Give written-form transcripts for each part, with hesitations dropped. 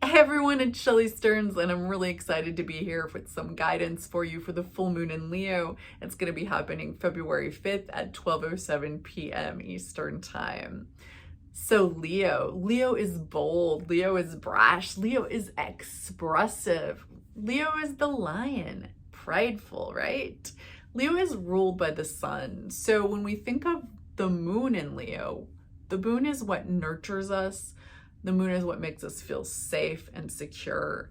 Hey everyone, it's Shelley Stearns, and I'm really excited to be here with some guidance for you for the full moon in Leo. It's going to be happening February 5th at 12:07 p.m. Eastern Time. So Leo is bold, Leo is brash, Leo is expressive. Leo is the lion, prideful, right? Leo is ruled by the sun. So when we think of the moon in Leo, the moon is what nurtures us. The moon is what makes us feel safe and secure.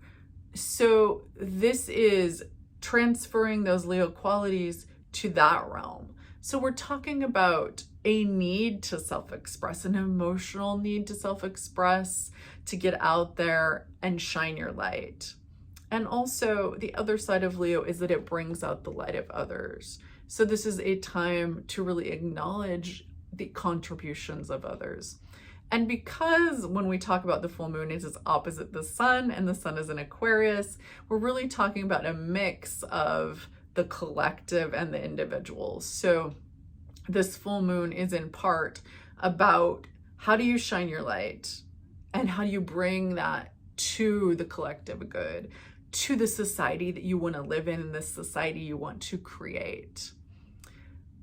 So this is transferring those Leo qualities to that realm. So we're talking about a need to self-express, an emotional need to self-express, to get out there and shine your light. And also the other side of Leo is that it brings out the light of others. So this is a time to really acknowledge the contributions of others. And because when we talk about the full moon, it is opposite the sun and the sun is in Aquarius, we're really talking about a mix of the collective and the individual. So this full moon is in part about how do you shine your light and how do you bring that to the collective good, to the society that you want to live in, this society you want to create.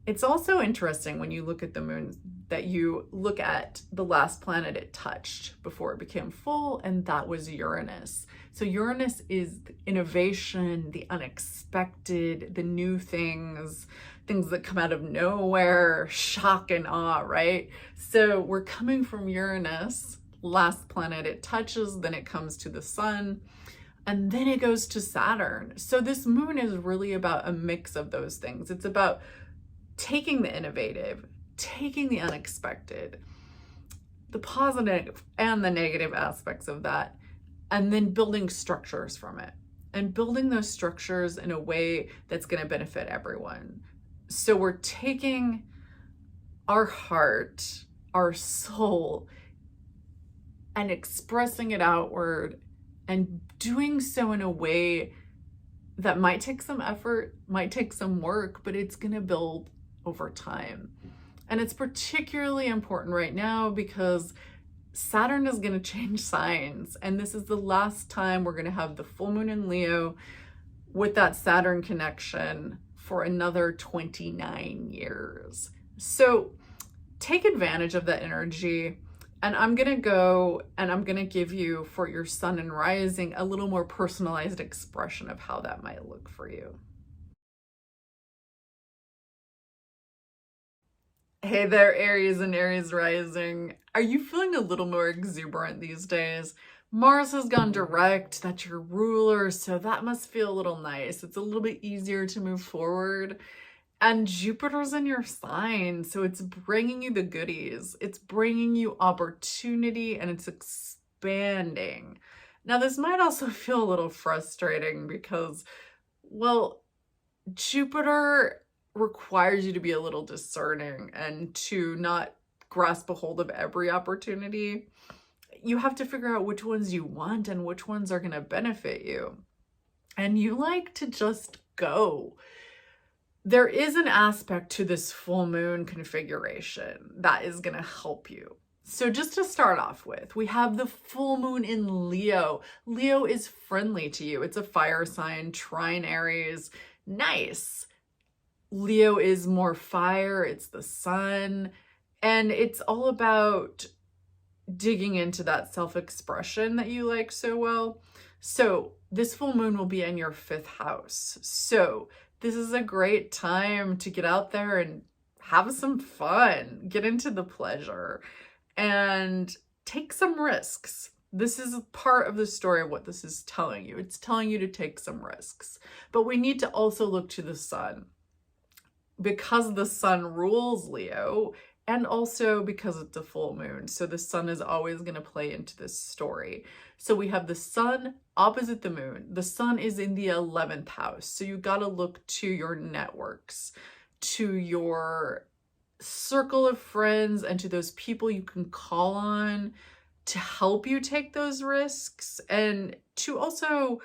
It's also interesting when you look at the moon that you look at the last planet it touched before it became full, and that was Uranus. So Uranus is innovation, the unexpected, the new things that come out of nowhere, shock and awe, right? So we're coming from Uranus, last planet it touches, then it comes to the sun, and then it goes to Saturn. So this moon is really about a mix of those things. It's about taking the innovative, taking the unexpected, the positive and the negative aspects of that, and then building structures from it and building those structures in a way that's going to benefit everyone. So we're taking our heart, our soul, and expressing it outward and doing so in a way that might take some effort, might take some work, but it's going to build over time. And it's particularly important right now because Saturn is going to change signs. And this is the last time we're going to have the full moon in Leo with that Saturn connection for another 29 years. So take advantage of that energy. And I'm going to go and I'm going to give you, for your sun and rising, a little more personalized expression of how that might look for you. Hey there, Aries and Aries rising. Are you feeling a little more exuberant these days? Mars has gone direct, that's your ruler, so that must feel a little nice. It's a little bit easier to move forward. And Jupiter's in your sign, so it's bringing you the goodies. It's bringing you opportunity and it's expanding. Now, this might also feel a little frustrating because, well, Jupiter requires you to be a little discerning and to not grasp a hold of every opportunity. You have to figure out which ones you want and which ones are going to benefit you. And you like to just go. There is an aspect to this full moon configuration that is going to help you. So just to start off with, we have the full moon in Leo. Leo is friendly to you. It's a fire sign, trine Aries. Nice. Leo is more fire, it's the sun, and it's all about digging into that self-expression that you like so well. So this full moon will be in your 5th house. So this is a great time to get out there and have some fun, get into the pleasure, and take some risks. This is a part of the story of what this is telling you. It's telling you to take some risks. But we need to also look to the sun, because the sun rules Leo, and also because it's a full moon. So the sun is always going to play into this story. So we have the sun opposite the moon. The sun is in the 11th house. So you got to look to your networks, to your circle of friends, and to those people you can call on to help you take those risks, and to also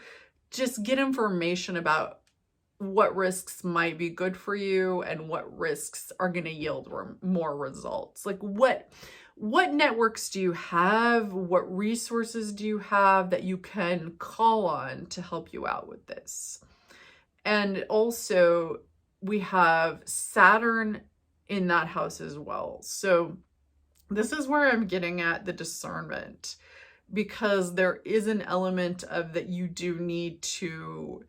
just get information about what risks might be good for you and what risks are going to yield more results. Like what what networks do you have? What resources do you have that you can call on to help you out with this? And also, we have Saturn in that house as well. So this is where I'm getting at the discernment, because there is an element of that you do need to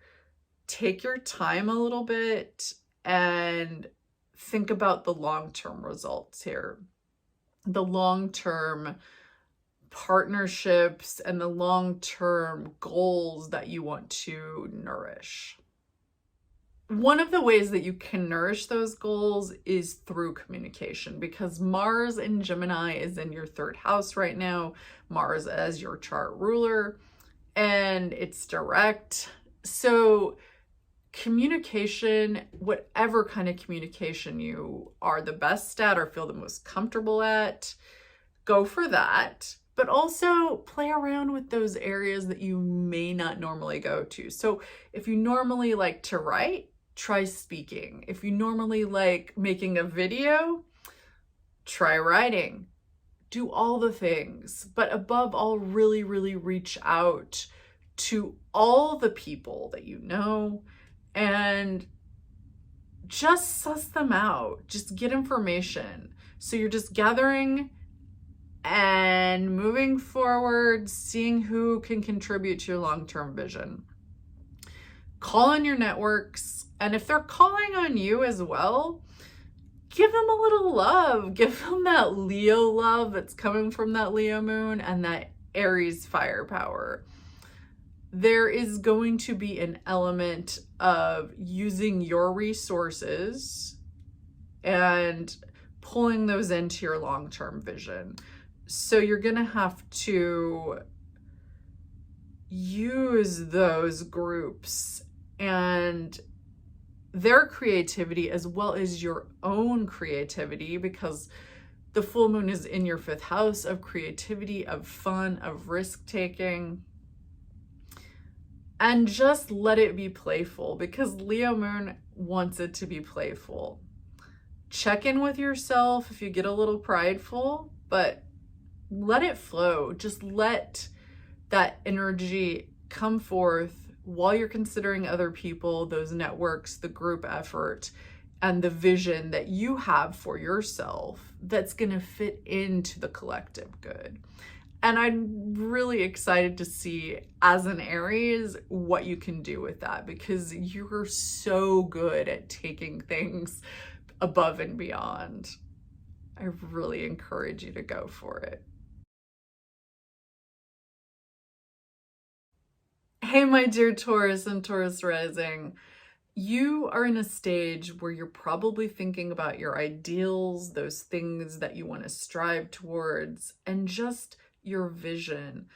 take your time a little bit and think about the long-term results here, the long-term partnerships and the long-term goals that you want to nourish. One of the ways that you can nourish those goals is through communication, because Mars in Gemini is in your third house right now, Mars as your chart ruler, and it's direct. So communication, whatever kind of communication you are the best at or feel the most comfortable at, go for that. But also play around with those areas that you may not normally go to. So if you normally like to write, try speaking. If you normally like making a video, try writing. Do all the things. But above all, really, really reach out to all the people that you know and just suss them out. Just get information. So you're just gathering and moving forward, seeing who can contribute to your long-term vision. Call on your networks, and if they're calling on you as well, give them a little love. Give them that Leo love that's coming from that Leo moon and that Aries firepower. There is going to be an element of using your resources and pulling those into your long-term vision. So you're going to have to use those groups and their creativity as well as your own creativity, because the full moon is in your fifth house of creativity, of fun, of risk-taking. And just let it be playful, because Leo moon wants it to be playful. Check in with yourself if you get a little prideful, but let it flow. Just let that energy come forth while you're considering other people, those networks, the group effort, and the vision that you have for yourself that's going to fit into the collective good. And I'm really excited to see, as an Aries, what you can do with that, because you're so good at taking things above and beyond. I really encourage you to go for it. Hey, my dear Taurus and Taurus rising. You are in a stage where you're probably thinking about your ideals, those things that you want to strive towards, and just your vision.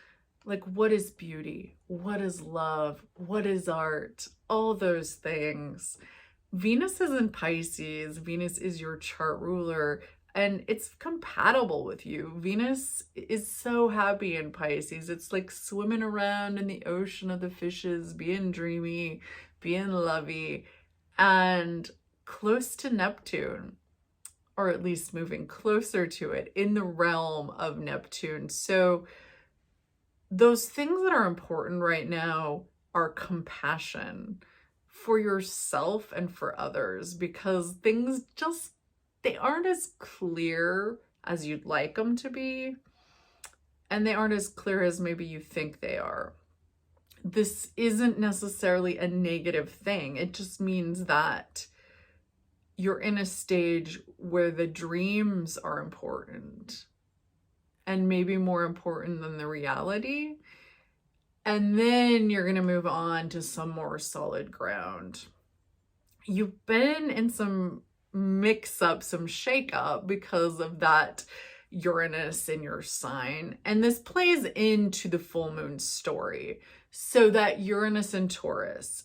Like, what is beauty? What is love? What is art? All those things. Venus is in Pisces. Venus is your chart ruler, and it's compatible with you. Venus is so happy in Pisces. It's like swimming around in the ocean of the fishes, being dreamy, being lovey, and close to Neptune, or at least moving closer to it in the realm of Neptune. So those things that are important right now are compassion for yourself and for others, because things just, they aren't as clear as you'd like them to be, and they aren't as clear as maybe you think they are. This isn't necessarily a negative thing. It just means that you're in a stage where the dreams are important, and maybe more important than the reality. And then you're going to move on to some more solid ground. You've been in some mix up, some shake up because of that Uranus in your sign. And this plays into the full moon story. So that Uranus and Taurus,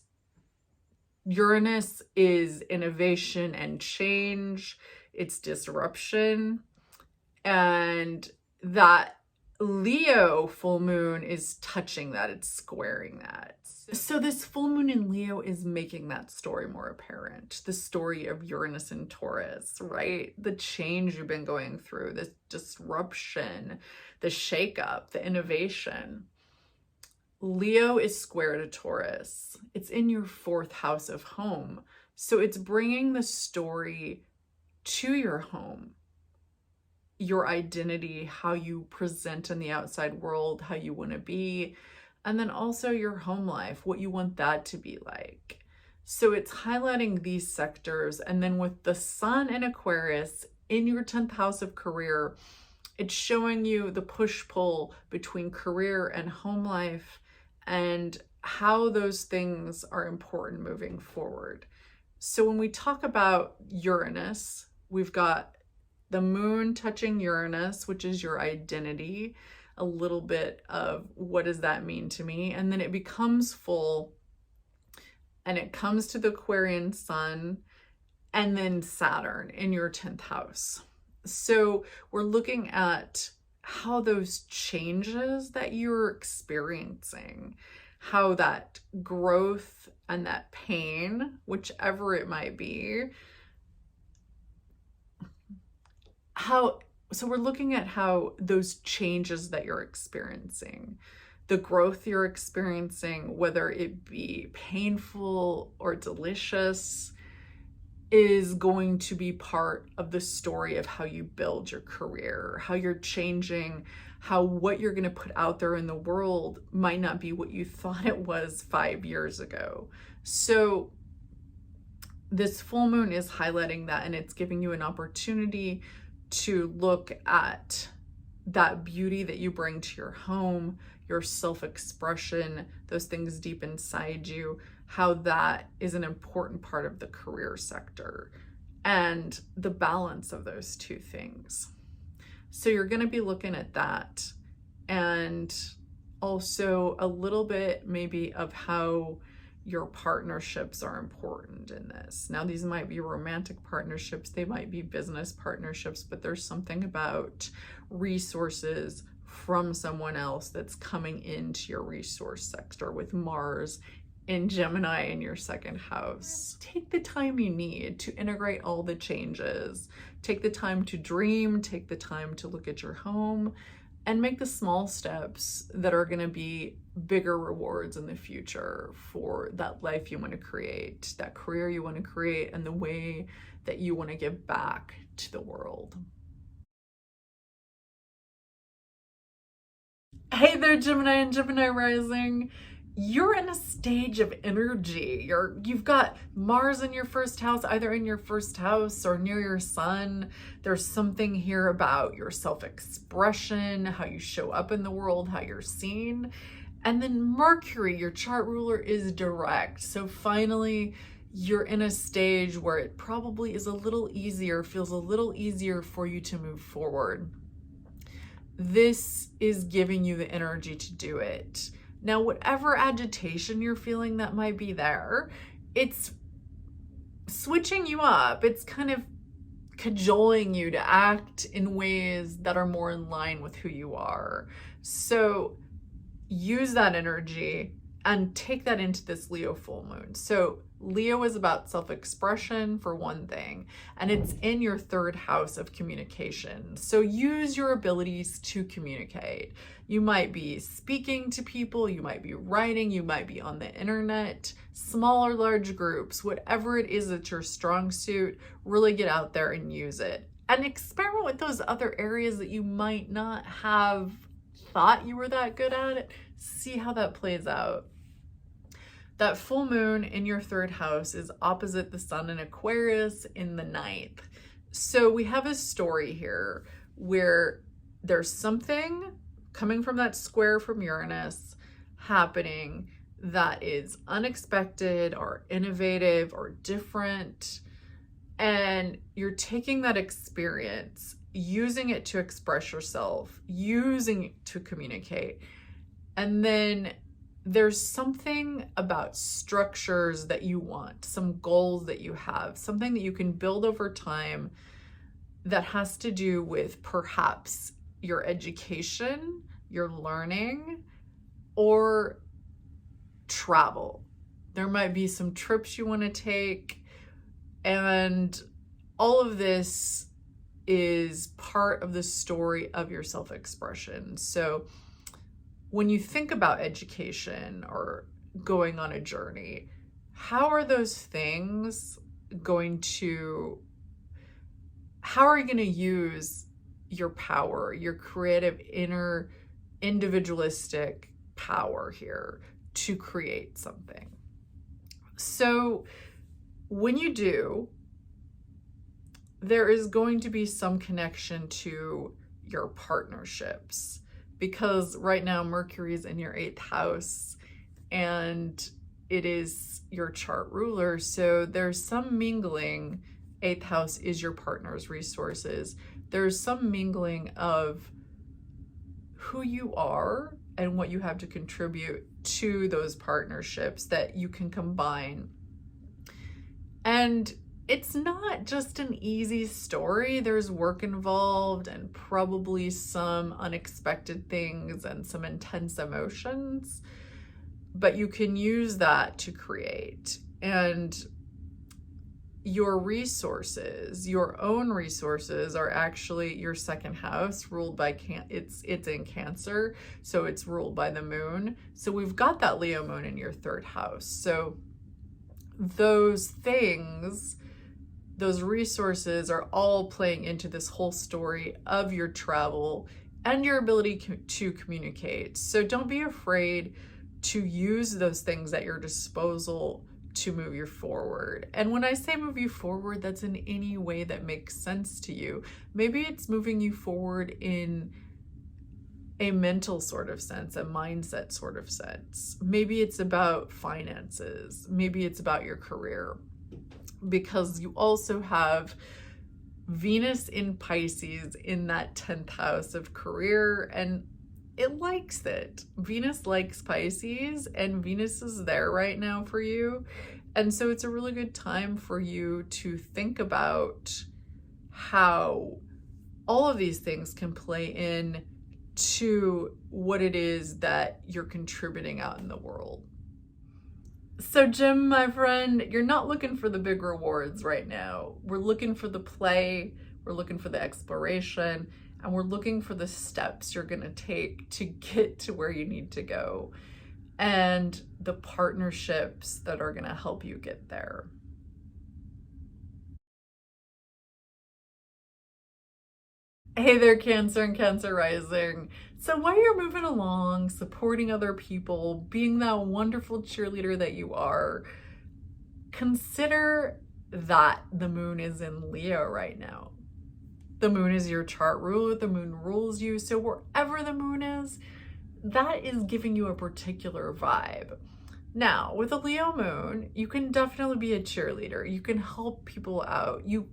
Uranus is innovation and change, it's disruption, and that Leo full moon is touching that, it's squaring that. So this full moon in Leo is making that story more apparent. The story of Uranus and Taurus, right? The change you've been going through, this disruption, the shakeup, the innovation. Leo is square to Taurus. It's in your 4th house of home. So it's bringing the story to your home, your identity, how you present in the outside world, how you want to be, and then also your home life, what you want that to be like. So it's highlighting these sectors. And then with the sun in Aquarius in your 10th house of career, it's showing you the push-pull between career and home life and how those things are important moving forward. So when we talk about Uranus, we've got the moon touching Uranus, which is your identity, a little bit of what does that mean to me? And then it becomes full and it comes to the Aquarian sun and then Saturn in your 10th house. So we're looking at how those changes that you're experiencing, how that growth and that pain, whichever it might be, so we're looking at how those changes that you're experiencing, the growth you're experiencing, whether it be painful or delicious, is going to be part of the story of how you build your career, how you're changing, how what you're going to put out there in the world might not be what you thought it was 5 years ago. So this full moon is highlighting that, and it's giving you an opportunity to look at that beauty that you bring to your home, your self-expression, those things deep inside you, how that is an important part of the career sector and the balance of those two things. So you're going to be looking at that, and also a little bit maybe of how your partnerships are important in this. Now, these might be romantic partnerships, they might be business partnerships, but there's something about resources from someone else that's coming into your resource sector with Mars in Gemini in your 2nd house. Take the time you need to integrate all the changes. Take the time to dream, take the time to look at your home, and make the small steps that are going to be bigger rewards in the future for that life you want to create, that career you want to create, and the way that you want to give back to the world. Hey there, Gemini and Gemini rising. You're in a stage of energy. You've got Mars in your 1st house, either in your 1st house or near your sun. There's something here about your self-expression, how you show up in the world, how you're seen. And then Mercury, your chart ruler, is direct. So finally, you're in a stage where it probably is a little easier, feels a little easier for you to move forward. This is giving you the energy to do it. Now, whatever agitation you're feeling that might be there, it's switching you up. It's kind of cajoling you to act in ways that are more in line with who you are. So use that energy and take that into this Leo full moon. So Leo is about self-expression for one thing, and it's in your 3rd house of communication. So use your abilities to communicate. You might be speaking to people, you might be writing, you might be on the internet, small or large groups, whatever it is that's your strong suit, really get out there and use it. And experiment with those other areas that you might not have thought you were that good at it. See how that plays out. That full moon in your 3rd house is opposite the sun in Aquarius in the 9th. So we have a story here where there's something coming from that square from Uranus happening that is unexpected or innovative or different. And you're taking that experience, using it to express yourself, using it to communicate. And then there's something about structures that you want, some goals that you have, something that you can build over time that has to do with perhaps your education, your learning, or travel. There might be some trips you want to take, and all of this is part of the story of your self-expression. So when you think about education or going on a journey, how are those things how are you going to use your power, your creative inner individualistic power here to create something? So when you do, there is going to be some connection to your partnerships, because right now Mercury is in your 8th house and it is your chart ruler. So there's some mingling. 8th house is your partner's resources. There's some mingling of who you are and what you have to contribute to those partnerships that you can combine. And it's not just an easy story. There's work involved and probably some unexpected things and some intense emotions, but you can use that to create. And your resources, your own resources, are actually your 2nd house, ruled by it's in Cancer, so it's ruled by the moon. So we've got that Leo moon in your 3rd house. So those things, those resources are all playing into this whole story of your travel and your ability to communicate. So don't be afraid to use those things at your disposal to move you forward. And when I say move you forward, that's in any way that makes sense to you. Maybe it's moving you forward in a mental sort of sense, a mindset sort of sense. Maybe it's about finances. Maybe it's about your career, because you also have Venus in Pisces in that 10th house of career, and it likes it. Venus likes Pisces, and Venus is there right now for you. And so it's a really good time for you to think about how all of these things can play in to what it is that you're contributing out in the world. So Jim, my friend, you're not looking for the big rewards right now. We're looking for the play, we're looking for the exploration, and we're looking for the steps you're gonna take to get to where you need to go, and the partnerships that are gonna help you get there. Hey there, Cancer and Cancer rising. So while you're moving along, supporting other people, being that wonderful cheerleader that you are, consider that the moon is in Leo right now. The moon is your chart ruler, the moon rules you. So wherever the moon is, that is giving you a particular vibe. Now, with a Leo moon, you can definitely be a cheerleader. You can help people out. You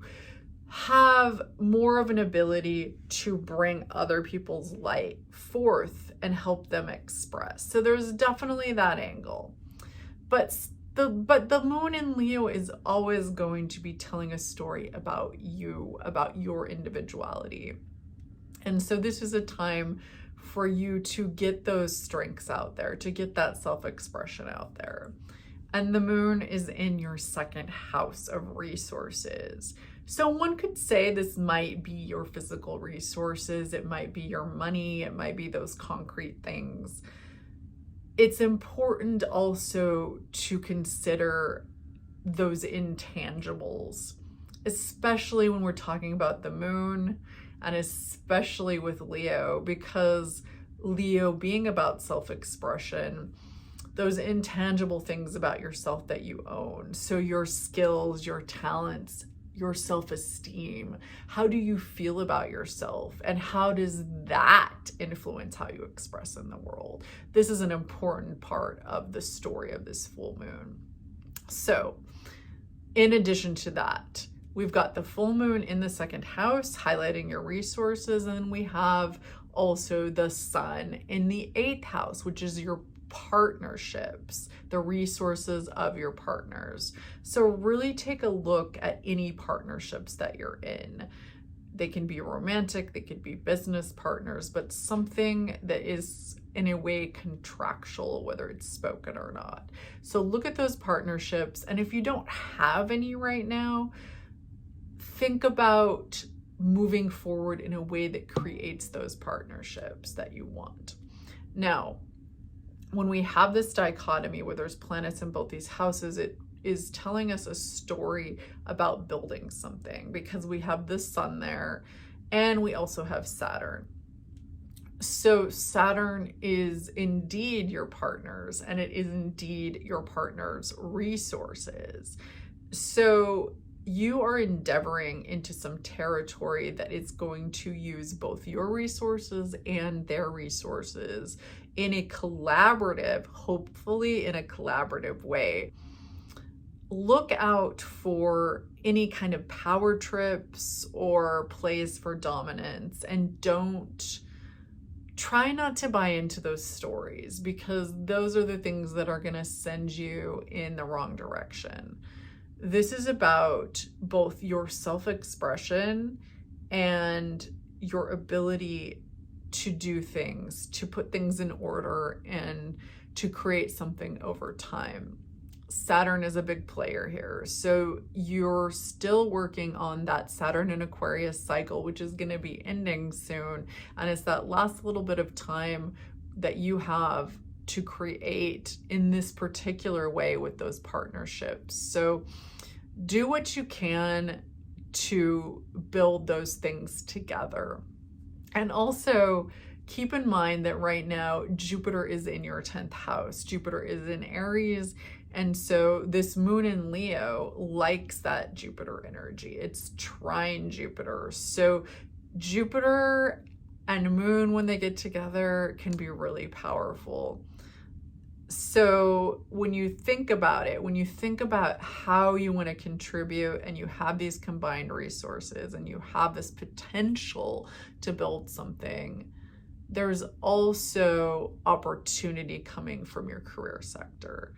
have more of an ability to bring other people's light forth and help them express. So there's definitely that angle. But the moon in Leo is always going to be telling a story about you, about your individuality. And so this is a time for you to get those strengths out there, to get that self-expression out there. And the moon is in your 2nd house of resources. So one could say this might be your physical resources, it might be your money, it might be those concrete things. It's important also to consider those intangibles, especially when we're talking about the moon, and especially with Leo, because Leo being about self-expression, those intangible things about yourself that you own. So your skills, your talents, your self-esteem. How do you feel about yourself? And how does that influence how you express in the world? This is an important part of the story of this full moon. So in addition to that, we've got the full moon in the 2nd house, highlighting your resources. And we have also the sun in the 8th house, which is your partnerships, the resources of your partners. So really take a look at any partnerships that you're in. They can be romantic, they could be business partners, but something that is in a way contractual, whether it's spoken or not. So look at those partnerships. And if you don't have any right now, think about moving forward in a way that creates those partnerships that you want. Now, when we have this dichotomy where there's planets in both these houses, it is telling us a story about building something, because we have the sun there and we also have Saturn. So Saturn is indeed your partners, and it is indeed your partner's resources. So you are endeavoring into some territory that is going to use both your resources and their resources in a collaborative, hopefully in a collaborative way. Look out for any kind of power trips or plays for dominance, and try not to buy into those stories, because those are the things that are going to send you in the wrong direction. This is about both your self-expression and your ability to do things, to put things in order, and to create something over time. Saturn is a big player here. So you're still working on that Saturn and Aquarius cycle, which is going to be ending soon. And it's that last little bit of time that you have to create in this particular way with those partnerships. So do what you can to build those things together. And also keep in mind that right now, Jupiter is in your 10th house. Jupiter is in Aries. And so this moon in Leo likes that Jupiter energy. It's trine Jupiter. So Jupiter and moon, when they get together, can be really powerful. So when you think about it, when you think about how you want to contribute, and you have these combined resources and you have this potential to build something, there's also opportunity coming from your career sector.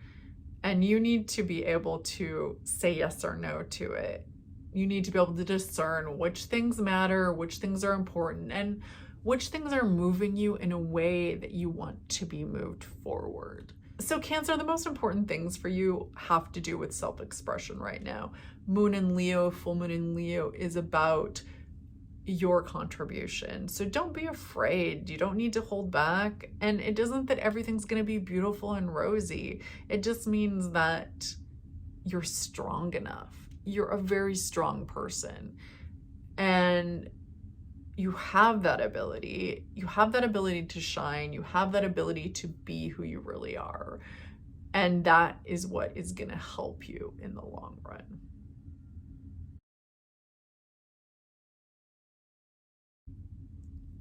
And you need to be able to say yes or no to it. You need to be able to discern which things matter, which things are important, and which things are moving you in a way that you want to be moved forward. So Cancer, the most important things for you have to do with self-expression right now. Moon in Leo, full moon in Leo is about your contribution. So don't be afraid. You don't need to hold back. And it doesn't that everything's going to be beautiful and rosy. It just means that you're strong enough. You're a very strong person. And you have that ability. You have that ability to shine. You have that ability to be who you really are. And that is what is going to help you in the long run.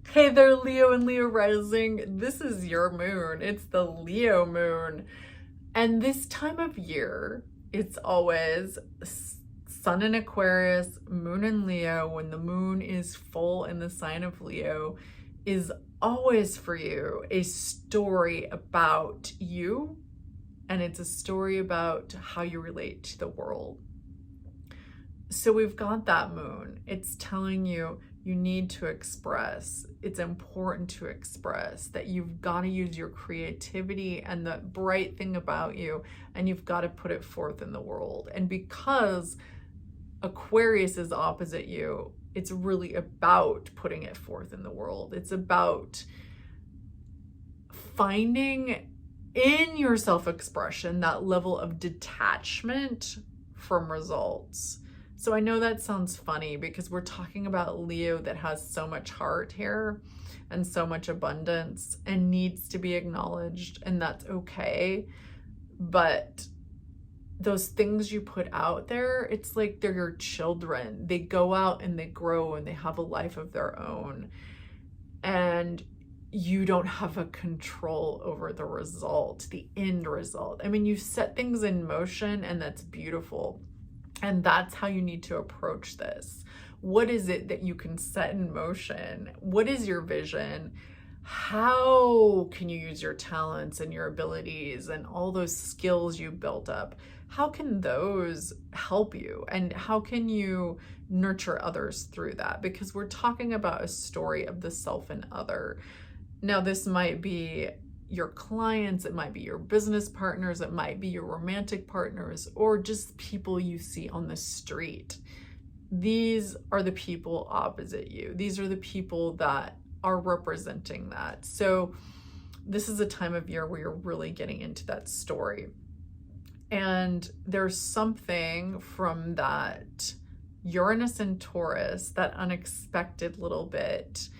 Hey there, Leo and Leo rising. This is your moon. It's the Leo moon. And this time of year, it's always sun in Aquarius, moon in Leo. When the moon is full in the sign of Leo, is always for you a story about you. And it's a story about how you relate to the world. So we've got that moon. It's telling you, you need to express. It's important to express that you've got to use your creativity and the bright thing about you, and you've got to put it forth in the world. And because Aquarius is opposite you, it's really about putting it forth in the world. It's about finding in your self-expression that level of detachment from results. So I know that sounds funny because we're talking about Leo that has so much heart here and so much abundance and needs to be acknowledged, and that's okay. But those things you put out there, it's like they're your children. They go out and they grow and they have a life of their own. And you don't have a control over the result, the end result. I mean, you set things in motion, and that's beautiful. And that's how you need to approach this. What is it that you can set in motion? What is your vision? How can you use your talents and your abilities and all those skills you built up? how can those help you? And how can you nurture others through that? Because we're talking about a story of the self and other. Now, this might be your clients, it might be your business partners, it might be your romantic partners, or just people you see on the street. These are the people opposite you. These are the people that are representing that. So this is a time of year where you're really getting into that story. And there's something from that Uranus and Taurus, that unexpected little bit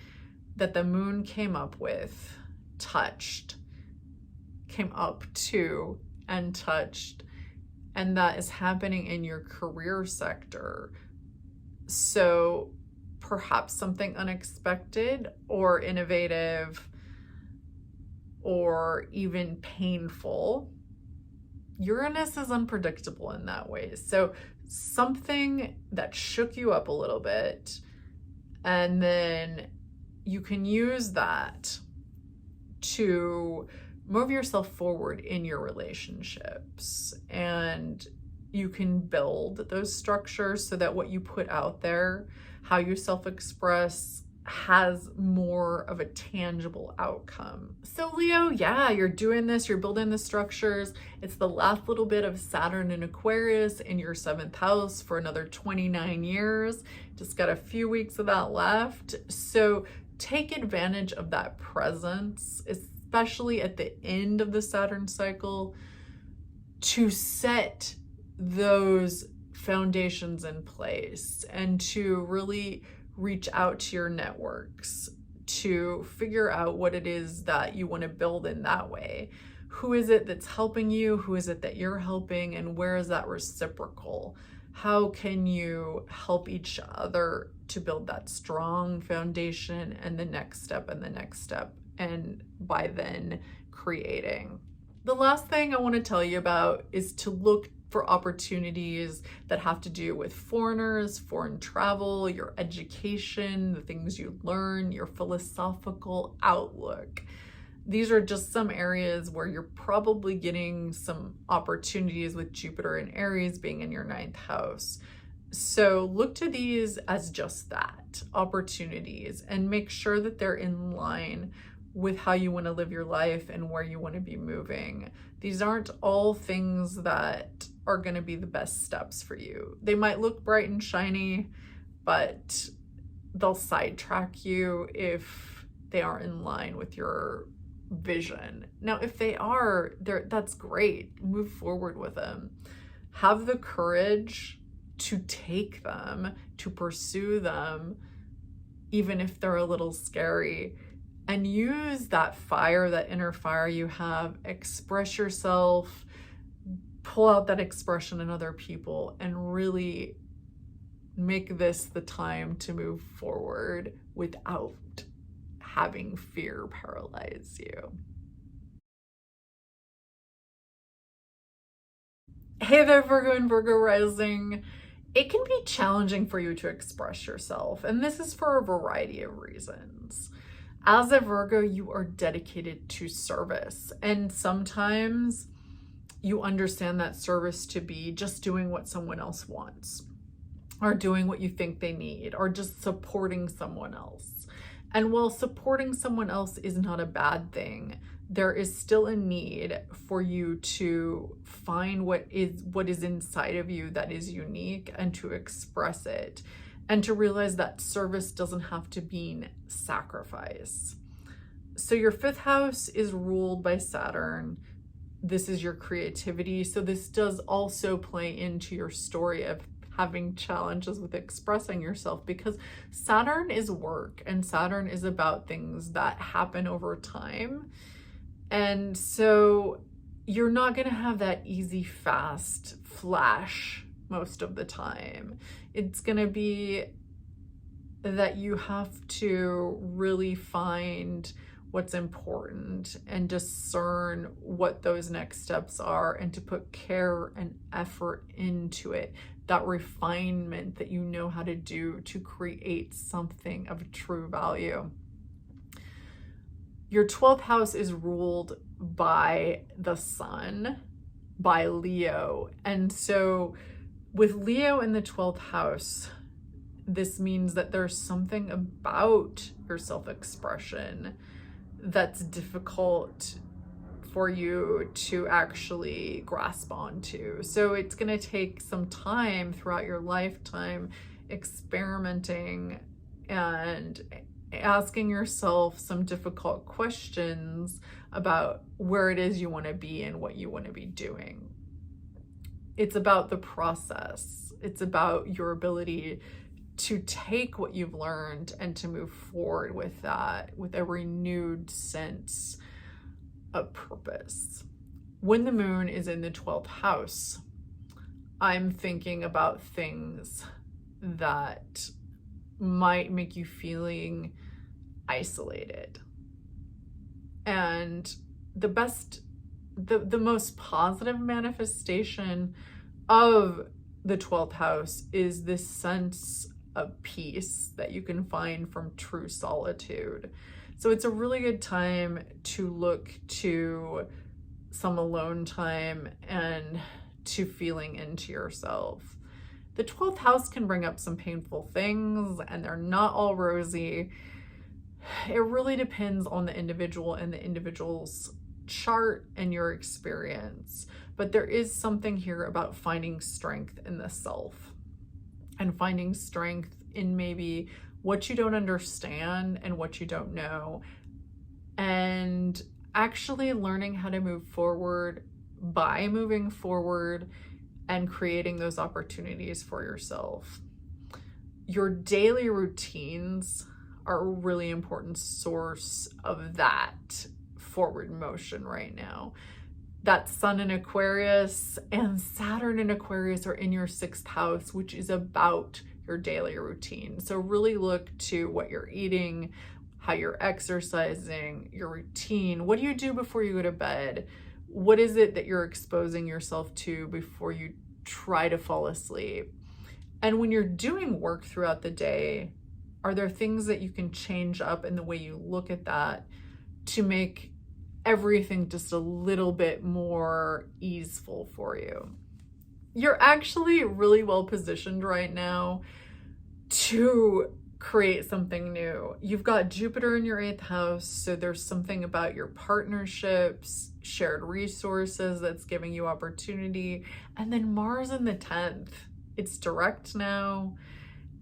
that the moon came up with, came up to and touched, and that is happening in your career sector. So perhaps something unexpected or innovative or even painful. Uranus is unpredictable in that way. So something that shook you up a little bit, and then you can use that to move yourself forward in your relationships, and you can build those structures so that what you put out there, how you self-express, has more of a tangible outcome. So Leo, yeah, you're doing this, you're building the structures. It's the last little bit of Saturn in Aquarius in your 7th house for another 29 years. Just got a few weeks of that left. So take advantage of that presence, especially at the end of the Saturn cycle, to set those foundations in place and to really reach out to your networks to figure out what it is that you want to build in that way. Who is it that's helping you? Who is it that you're helping? And where is that reciprocal? How can you help each other to build that strong foundation and the next step and the next step, and by then creating? The last thing I want to tell you about is to look for opportunities that have to do with foreigners, foreign travel, your education, the things you learn, your philosophical outlook. These are just some areas where you're probably getting some opportunities with Jupiter and Aries being in your 9th house. So look to these as just that, opportunities, and make sure that they're in line with how you want to live your life and where you want to be moving. These aren't all things that are going to be the best steps for you. They might look bright and shiny, but they'll sidetrack you if they aren't in line with your vision. Now, if they are, that's great. Move forward with them. Have the courage to take them, to pursue them, even if they're a little scary. And use that fire, that inner fire you have, express yourself, pull out that expression in other people, and really make this the time to move forward without having fear paralyze you. Hey there, Virgo and Virgo rising. It can be challenging for you to express yourself, and this is for a variety of reasons. As a Virgo, you are dedicated to service, and sometimes you understand that service to be just doing what someone else wants, or doing what you think they need, or just supporting someone else. And while supporting someone else is not a bad thing, there is still a need for you to find what is inside of you that is unique and to express it. And to realize that service doesn't have to mean sacrifice. So your 5th house is ruled by Saturn. This is your creativity. So this does also play into your story of having challenges with expressing yourself, because Saturn is work, and Saturn is about things that happen over time. And so you're not going to have that easy, fast flash most of the time. It's going to be that you have to really find what's important and discern what those next steps are, and to put care and effort into it. That refinement that you know how to do to create something of true value. Your 12th house is ruled by the sun. by Leo. And so with Leo in the 12th house, this means that there's something about your self-expression that's difficult for you to actually grasp onto. So it's going to take some time throughout your lifetime experimenting and asking yourself some difficult questions about where it is you want to be and what you want to be doing. It's about the process. It's about your ability to take what you've learned and to move forward with that with a renewed sense of purpose. When the moon is in the 12th house, I'm thinking about things that might make you feeling isolated. And the most positive manifestation of the 12th house is this sense of peace that you can find from true solitude. So it's a really good time to look to some alone time and to feeling into yourself. The 12th house can bring up some painful things, and they're not all rosy. It really depends on the individual and the individual's chart and your experience. But there is something here about finding strength in the self and finding strength in maybe what you don't understand and what you don't know, and actually learning how to move forward by moving forward and creating those opportunities for yourself. Your daily routines are a really important source of that forward motion right now. That Sun in Aquarius and Saturn in Aquarius are in your 6th house, which is about your daily routine. So really look to what you're eating, how you're exercising, your routine. What do you do before you go to bed? What is it that you're exposing yourself to before you try to fall asleep? And when you're doing work throughout the day, are there things that you can change up in the way you look at that to make everything just a little bit more easeful for you? You're actually really well positioned right now to create something new. You've got Jupiter in your 8th house, so there's something about your partnerships, shared resources that's giving you opportunity. And then Mars in the 10th, it's direct now,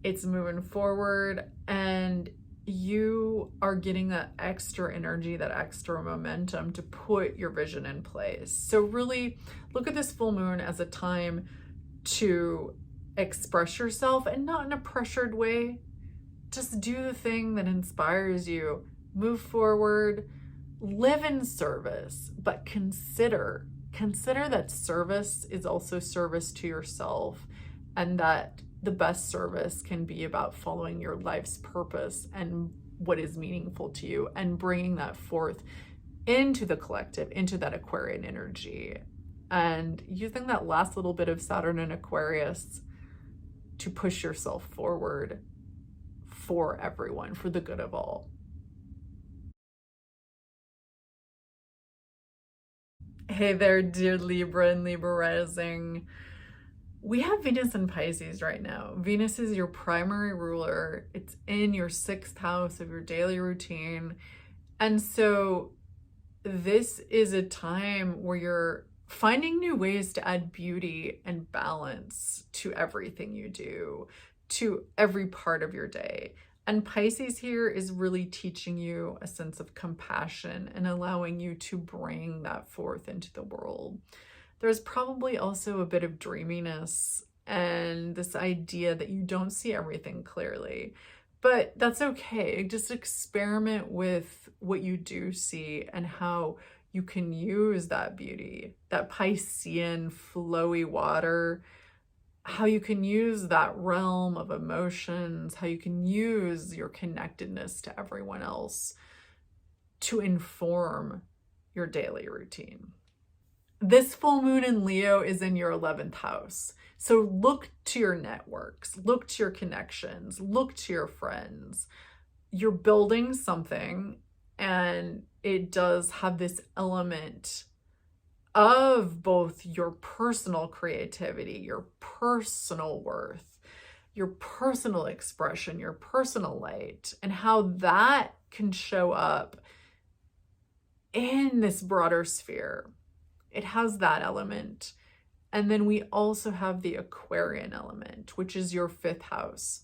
it's moving forward, and you are getting that extra energy, that extra momentum to put your vision in place. So really look at this full moon as a time to express yourself, and not in a pressured way. Just do the thing that inspires you. Move forward, live in service, but consider that service is also service to yourself, and that the best service can be about following your life's purpose and what is meaningful to you, and bringing that forth into the collective, into that Aquarian energy, and using that last little bit of Saturn in Aquarius to push yourself forward for everyone, for the good of all. Hey there, dear Libra and Libra rising. We have Venus in Pisces right now. Venus is your primary ruler. It's in your 6th house of your daily routine. And so this is a time where you're finding new ways to add beauty and balance to everything you do, to every part of your day. And Pisces here is really teaching you a sense of compassion and allowing you to bring that forth into the world. There's probably also a bit of dreaminess and this idea that you don't see everything clearly, but that's okay. Just experiment with what you do see and how you can use that beauty, that Piscean flowy water, how you can use that realm of emotions, how you can use your connectedness to everyone else to inform your daily routine. This full moon in Leo is in your 11th house. So look to your networks, look to your connections, look to your friends. You're building something, and it does have this element of both your personal creativity, your personal worth, your personal expression, your personal light, and how that can show up in this broader sphere. It has that element. And then we also have the Aquarian element, which is your 5th house.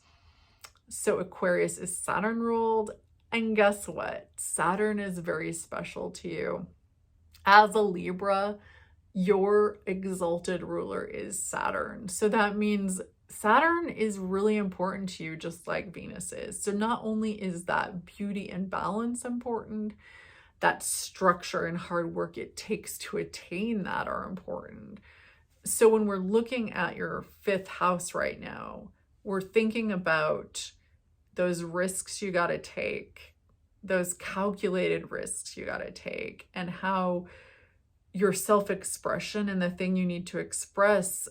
So Aquarius is Saturn ruled. And guess what? Saturn is very special to you. As a Libra, your exalted ruler is Saturn. So that means Saturn is really important to you, just like Venus is. So not only is that beauty and balance important, that structure and hard work it takes to attain that are important. So when we're looking at your 5th house right now, we're thinking about those risks you got to take, those calculated risks you got to take, and how your self-expression and the thing you need to express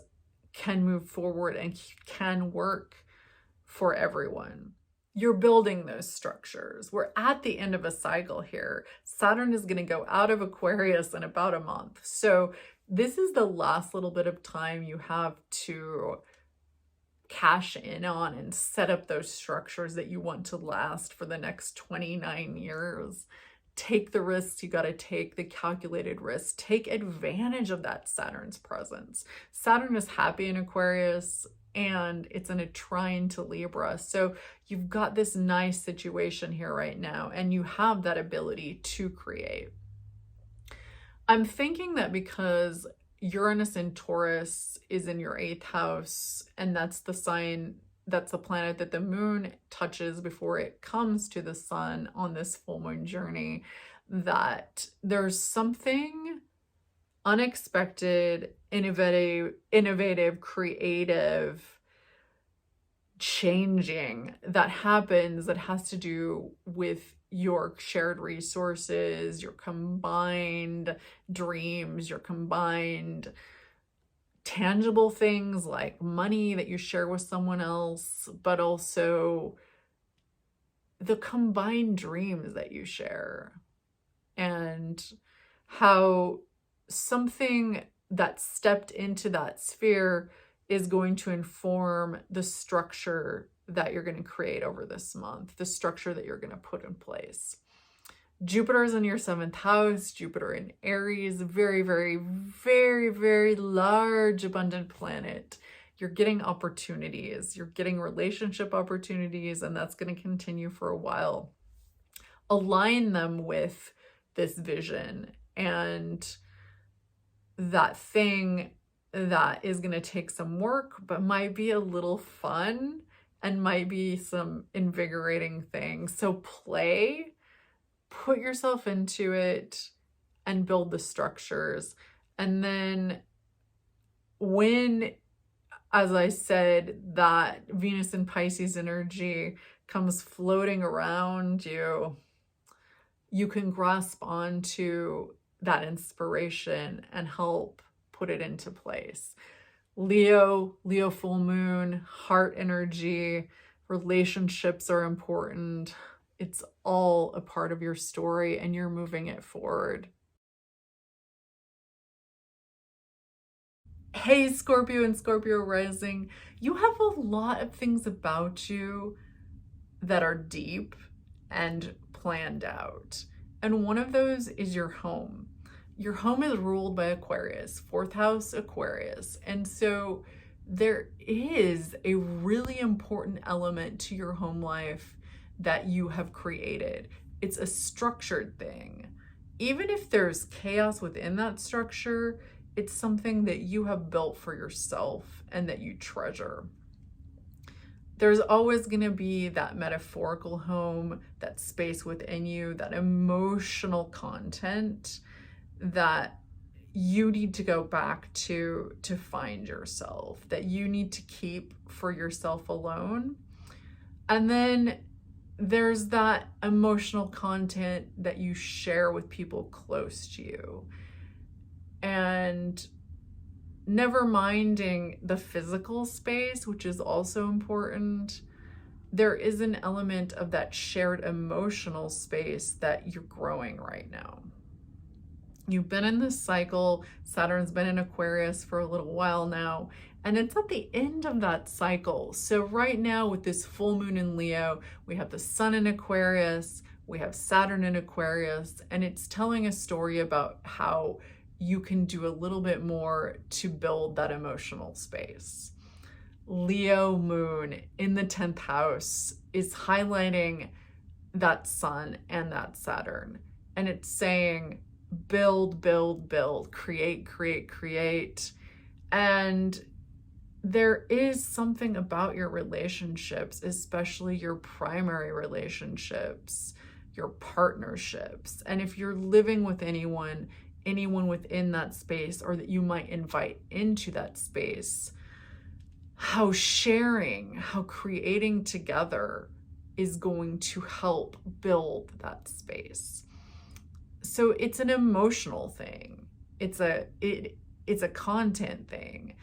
can move forward and can work for everyone. You're building those structures. We're at the end of a cycle here. Saturn is going to go out of Aquarius in about a month. So this is the last little bit of time you have to cash in on and set up those structures that you want to last for the next 29 years. Take the risks you got to take, the calculated risks. Take advantage of that Saturn's presence. Saturn is happy in Aquarius and it's in a trine to Libra. So you've got this nice situation here right now and you have that ability to create. I'm thinking that because Uranus in Taurus is in your 8th house, and that's the sign, that's the planet that the moon touches before it comes to the sun on this full moon journey, that there's something unexpected, innovative, creative, changing that happens that has to do with your shared resources, your combined dreams, your combined tangible things like money that you share with someone else, but also the combined dreams that you share, and how something that stepped into that sphere is going to inform the structure that you're going to create over this month, the structure that you're going to put in place. Jupiter is in your 7th house, Jupiter in Aries, very, very, very, very large, abundant planet. You're getting opportunities, you're getting relationship opportunities, and that's going to continue for a while. Align them with this vision and that thing that is going to take some work, but might be a little fun and might be some invigorating things. So play, put yourself into it, and build the structures. And then when, as I said, that Venus and Pisces energy comes floating around you, you can grasp onto that inspiration and help put it into place. Leo full moon, heart energy, relationships are important. It's all a part of your story and you're moving it forward. Hey, Scorpio and Scorpio rising, you have a lot of things about you that are deep and planned out. And one of those is your home. Your home is ruled by Aquarius, 4th house Aquarius. And so there is a really important element to your home life that you have created. It's a structured thing. Even if there's chaos within that structure, it's something that you have built for yourself and that you treasure. There's always going to be that metaphorical home, that space within you, that emotional content that you need to go back to find yourself, that you need to keep for yourself alone. And then there's that emotional content that you share with people close to you. And never minding the physical space, which is also important, there is an element of that shared emotional space that you're growing right now. You've been in this cycle. Saturn's been in Aquarius for a little while now, and it's at the end of that cycle. So right now with this full moon in Leo, we have the sun in Aquarius, we have Saturn in Aquarius, and it's telling a story about how you can do a little bit more to build that emotional space. Leo moon in the 10th house is highlighting that sun and that Saturn. And it's saying, build, build, build, create, create, create. And there is something about your relationships, especially your primary relationships, your partnerships. And if you're living with anyone within that space, or that you might invite into that space, how sharing, how creating together is going to help build that space. So it's an emotional thing. It's a content thing.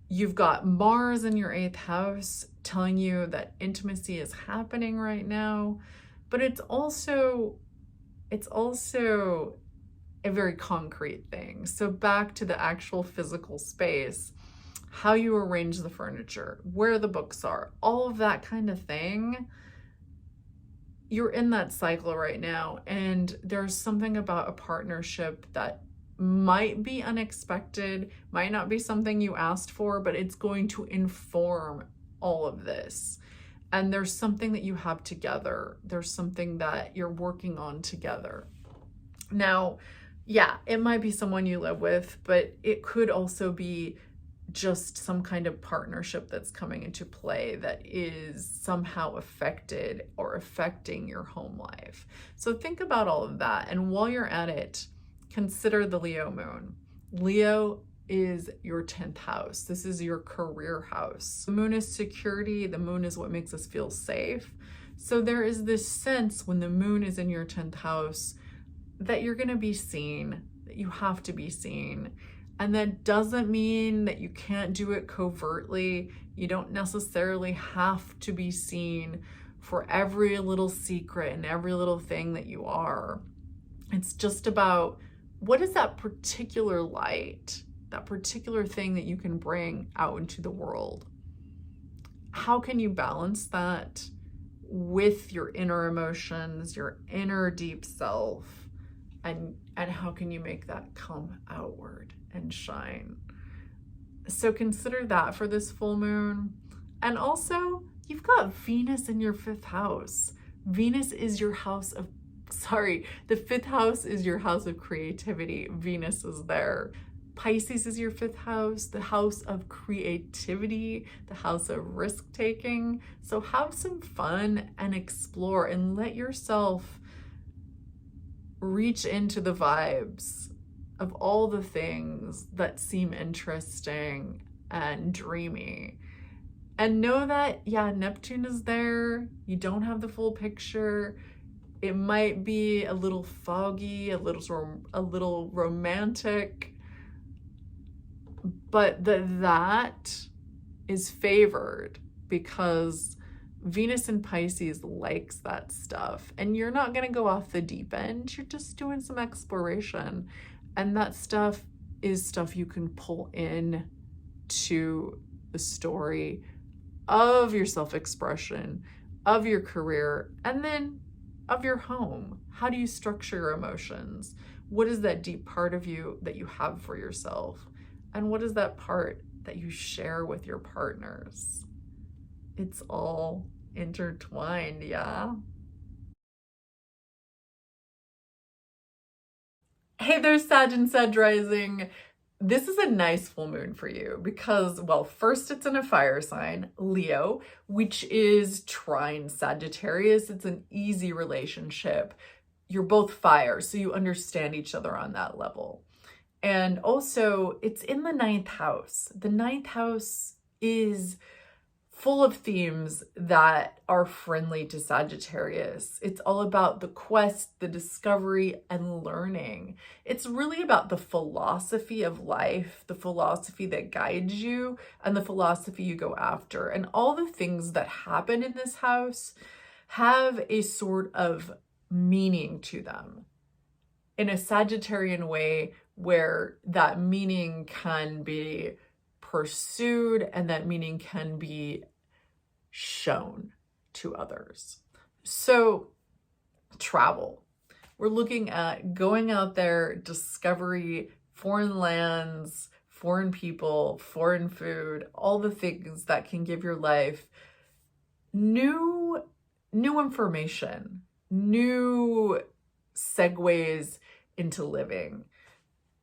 You've got Mars in your 8th house telling you that intimacy is happening right now, but it's also a very concrete thing. So back to the actual physical space, how you arrange the furniture, where the books are, all of that kind of thing. You're in that cycle right now, and there's something about a partnership that might be unexpected, might not be something you asked for, but it's going to inform all of this. And there's something that you have together. There's something that you're working on together. Now, yeah, it might be someone you live with, but it could also be just some kind of partnership that's coming into play that is somehow affected or affecting your home life. So think about all of that. And while you're at it, consider the Leo moon. Leo is your 10th house. This is your career house. The moon is security. The moon is what makes us feel safe. So there is this sense when the moon is in your 10th house that you're going to be seen, that you have to be seen. And that doesn't mean that you can't do it covertly. You don't necessarily have to be seen for every little secret and every little thing that you are. It's just about, what is that particular light, that particular thing that you can bring out into the world? How can you balance that with your inner emotions, your inner deep self? And how can you make that come outward and shine? So consider that for this full moon. And also, you've got Venus in your 5th house. Venus is your house of, the 5th house is your house of creativity. Venus is there. Pisces is your 5th house, the house of creativity, the house of risk-taking. So have some fun and explore and let yourself reach into the vibes of all the things that seem interesting and dreamy. And know that, yeah, Neptune is there. You don't have the full picture. It might be a little foggy, a little romantic, but that is favored because Venus in Pisces likes that stuff, and you're not going to go off the deep end. You're just doing some exploration, and that stuff is stuff you can pull in to the story of your self-expression, of your career, and then of your home. How do you structure your emotions? What is that deep part of you that you have for yourself? And what is that part that you share with your partners? It's all intertwined, yeah? Hey there, Sag and Sag rising. This is a nice full moon for you because, well, first it's in a fire sign, Leo, which is trine Sagittarius. It's an easy relationship. You're both fire, so you understand each other on that level. And also, it's in the 9th house. The 9th house is full of themes that are friendly to Sagittarius. It's all about the quest, the discovery, and learning. It's really about the philosophy of life, the philosophy that guides you, and the philosophy you go after. And all the things that happen in this house have a sort of meaning to them. in a Sagittarian way where that meaning can be pursued and that meaning can be shown to others. So travel. We're looking at going out there, discovery, foreign lands, foreign people, foreign food, all the things that can give your life new information, new segues into living.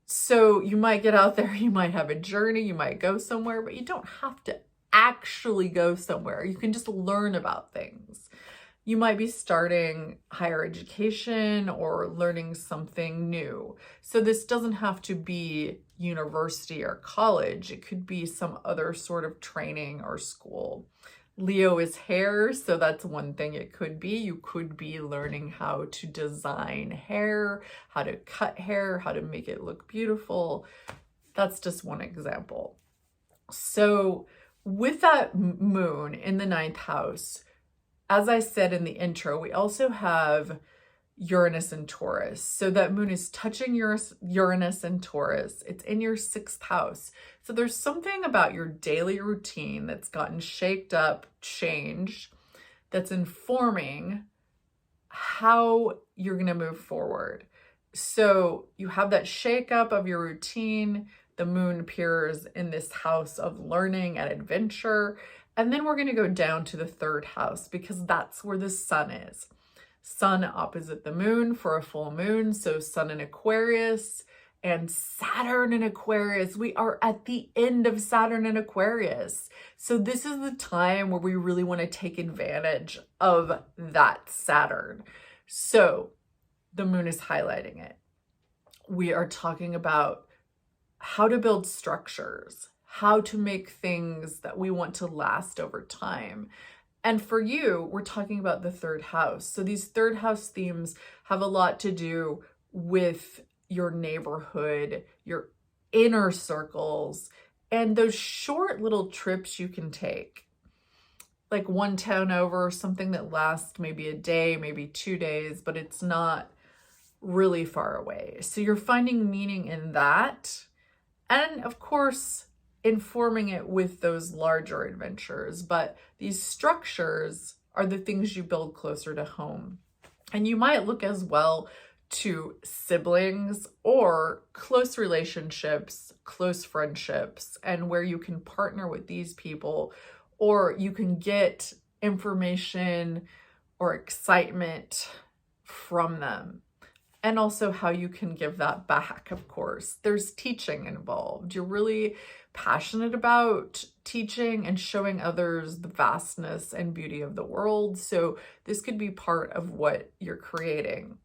So you might get out there, you might have a journey, you might go somewhere, but you don't have to actually go somewhere. You can just learn about things. You might be starting higher education or learning something new. So this doesn't have to be university or college. It could be some other sort of training or school. Leo is hair, so that's one thing it could be. You could be learning how to design hair, how to cut hair, how to make it look beautiful. That's just one example. So with that moon in the 9th house, as I said in the intro, we also have Uranus and Taurus. So that moon is touching Uranus and Taurus. It's in your 6th house. So there's something about your daily routine that's gotten shaked up, changed, that's informing how you're going to move forward. So you have that shake up of your routine. The moon appears in this house of learning and adventure. And then we're going to go down to the 3rd house because that's where the sun is. Sun opposite the moon for a full moon. So sun in Aquarius and Saturn in Aquarius. We are at the end of Saturn in Aquarius. So this is the time where we really want to take advantage of that Saturn. So the moon is highlighting it. We are talking about how to build structures, how to make things that we want to last over time. And for you, we're talking about the 3rd house. So these 3rd house themes have a lot to do with your neighborhood, your inner circles, and those short little trips you can take. Like one town over, something that lasts maybe a day, maybe 2 days, but it's not really far away. So you're finding meaning in that. And of course, informing it with those larger adventures. But these structures are the things you build closer to home. And you might look as well to siblings or close relationships, close friendships, and where you can partner with these people, or you can get information or excitement from them. And also how you can give that back, of course. There's teaching involved. You're really passionate about teaching and showing others the vastness and beauty of the world. So this could be part of what you're creating.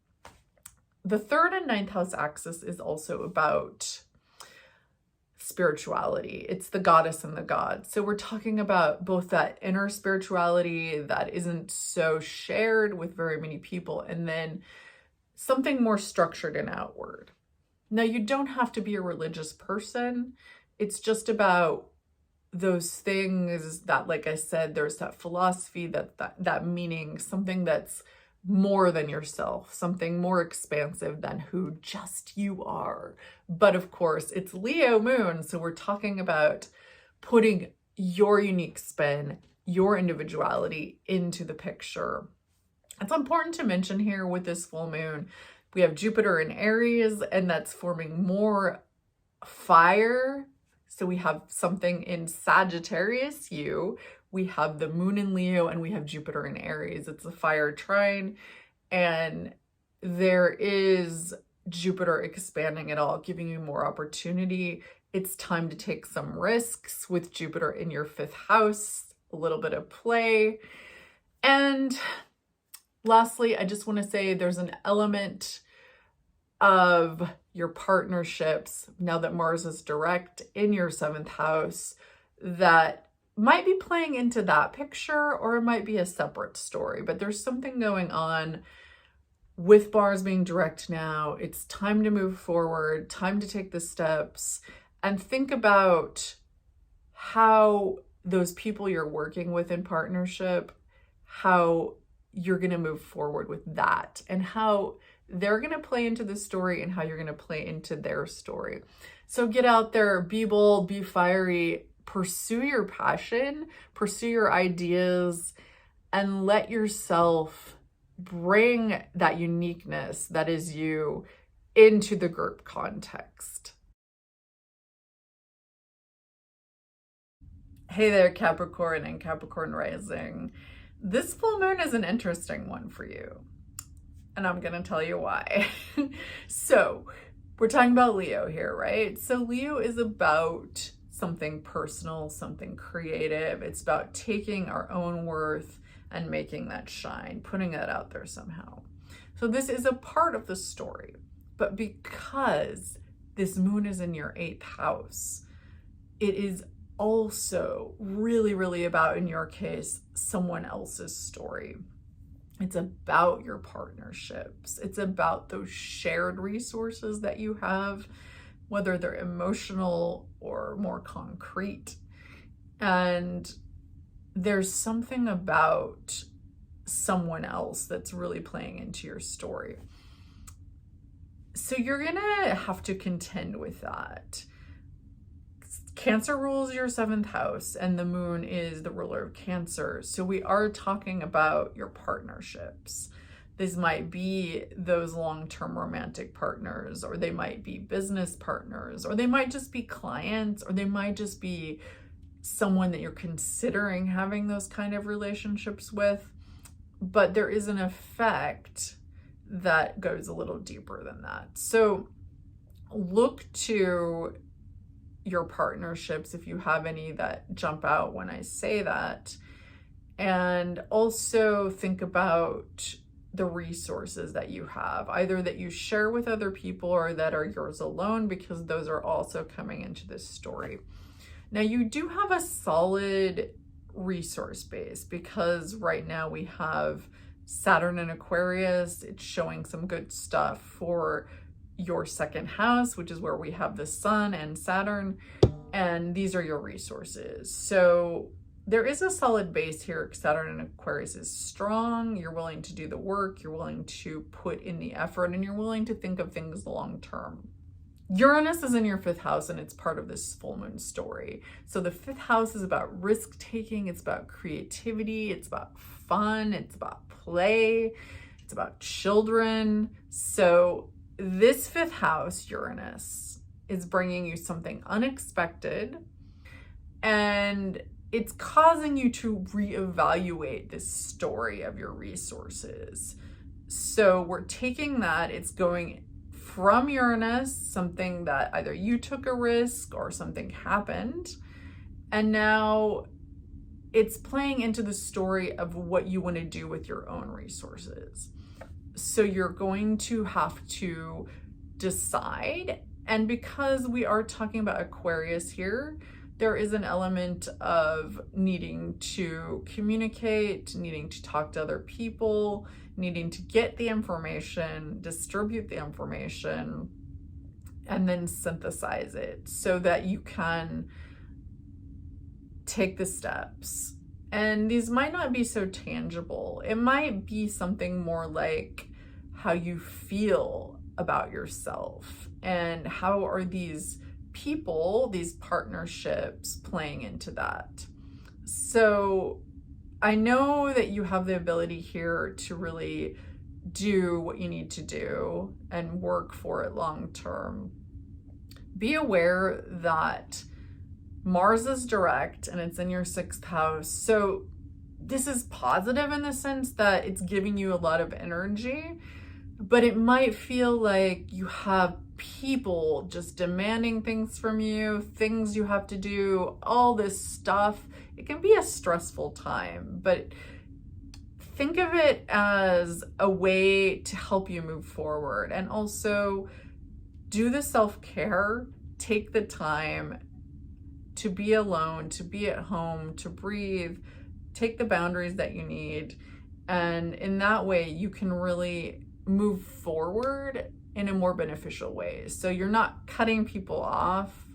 The 3rd and 9th house axis is also about spirituality. It's the goddess and the god. So we're talking about both that inner spirituality that isn't so shared with very many people, and then something more structured and outward. Now, you don't have to be a religious person. It's just about those things that, like I said, there's that philosophy, that meaning, something that's more than yourself, something more expansive than who just you are. But of course, it's Leo moon, so we're talking about putting your unique spin, your individuality into the picture. It's important to mention here with this full moon, we have Jupiter in Aries, and that's forming more fire. So we have something in Sagittarius, we have the moon in Leo, and we have Jupiter in Aries. It's a fire trine, and there is Jupiter expanding it all, giving you more opportunity. It's time to take some risks with Jupiter in your 5th house, a little bit of play. And lastly, I just want to say there's an element of your partnerships, now that Mars is direct in your 7th house, that might be playing into that picture, or it might be a separate story. But there's something going on with Mars being direct now. It's time to move forward, time to take the steps, and think about how those people you're working with in partnership, how you're going to move forward with that, and how they're going to play into the story and how you're going to play into their story. So get out there, be bold, be fiery, pursue your passion, pursue your ideas, and let yourself bring that uniqueness that is you into the group context. Hey there, Capricorn and Capricorn rising. This full moon is an interesting one for you, and I'm going to tell you why. So we're talking about Leo here, right? So Leo is about something personal, something creative. It's about taking our own worth and making that shine, putting that out there somehow. So this is a part of the story, but because this moon is in your 8th house, it is also really, really about, in your case, someone else's story. It's about your partnerships. It's about those shared resources that you have, whether they're emotional or more concrete. And there's something about someone else that's really playing into your story. So you're gonna have to contend with that. Cancer rules your 7th house, and the moon is the ruler of Cancer. So we are talking about your partnerships. This might be those long-term romantic partners, or they might be business partners, or they might just be clients, or they might just be someone that you're considering having those kind of relationships with. But there is an effect that goes a little deeper than that. So look to your partnerships, if you have any that jump out when I say that. And also think about the resources that you have, either that you share with other people or that are yours alone, because those are also coming into this story. Now, you do have a solid resource base because right now we have Saturn in Aquarius. It's showing some good stuff for your 2nd house, which is where we have the Sun and Saturn, and these are your resources. So there is a solid base here. Saturn in Aquarius is strong. You're willing to do the work, you're willing to put in the effort, and you're willing to think of things long term. Uranus is in your 5th house, and it's part of this full moon story. So the 5th house is about risk taking, it's about creativity, it's about fun, it's about play, it's about children. So this 5th house, Uranus, is bringing you something unexpected, and it's causing you to reevaluate this story of your resources. So we're taking that, it's going from Uranus, something that either you took a risk or something happened, and now it's playing into the story of what you want to do with your own resources. So you're going to have to decide. And because we are talking about Aquarius here, there is an element of needing to communicate, needing to talk to other people, needing to get the information, distribute the information, and then synthesize it so that you can take the steps. And these might not be so tangible. It might be something more like how you feel about yourself and how are these people, these partnerships playing into that. So I know that you have the ability here to really do what you need to do and work for it long term. Be aware that Mars is direct and it's in your 6th house. So this is positive in the sense that it's giving you a lot of energy, but it might feel like you have people just demanding things from you, things you have to do, all this stuff. It can be a stressful time, but think of it as a way to help you move forward. And also do the self-care, take the time to be alone, to be at home, to breathe, take the boundaries that you need. And in that way, you can really move forward in a more beneficial way. So you're not cutting people off,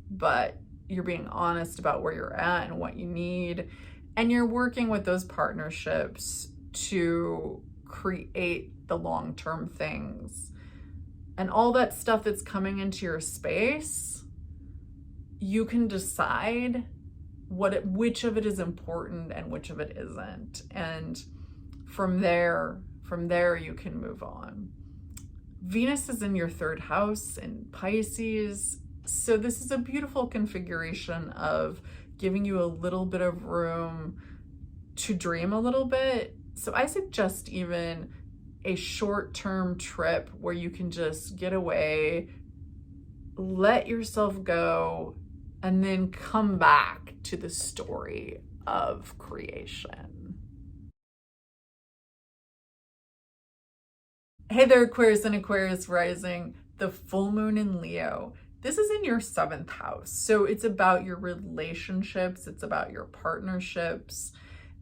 but you're being honest about where you're at and what you need. And you're working with those partnerships to create the long-term things. And all that stuff that's coming into your space, you can decide which of it is important and which of it isn't. And from there you can move on. Venus is in your 3rd house in Pisces. So this is a beautiful configuration of giving you a little bit of room to dream a little bit. So I suggest even a short-term trip where you can just get away, let yourself go, and then come back to the story of creation. Hey there, Aquarius and Aquarius rising, the full moon in Leo. This is in your 7th house. So it's about your relationships. It's about your partnerships.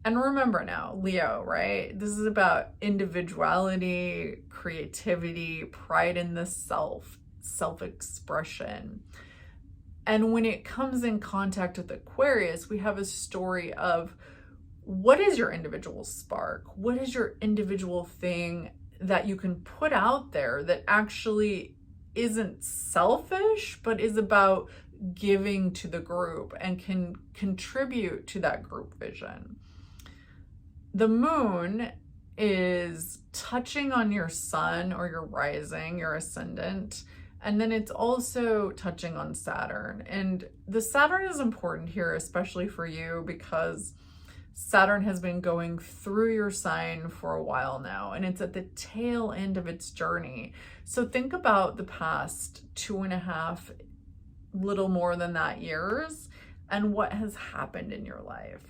And remember now, Leo, right? This is about individuality, creativity, pride in the self, self-expression. And when it comes in contact with Aquarius, we have a story of what is your individual spark? What is your individual thing that you can put out there that actually isn't selfish, but is about giving to the group and can contribute to that group vision. The moon is touching on your sun or your rising, your ascendant, and then it's also touching on Saturn. And the Saturn is important here, especially for you, because Saturn has been going through your sign for a while now, and it's at the tail end of its journey. So think about the past 2.5, little more than that, years, and what has happened in your life.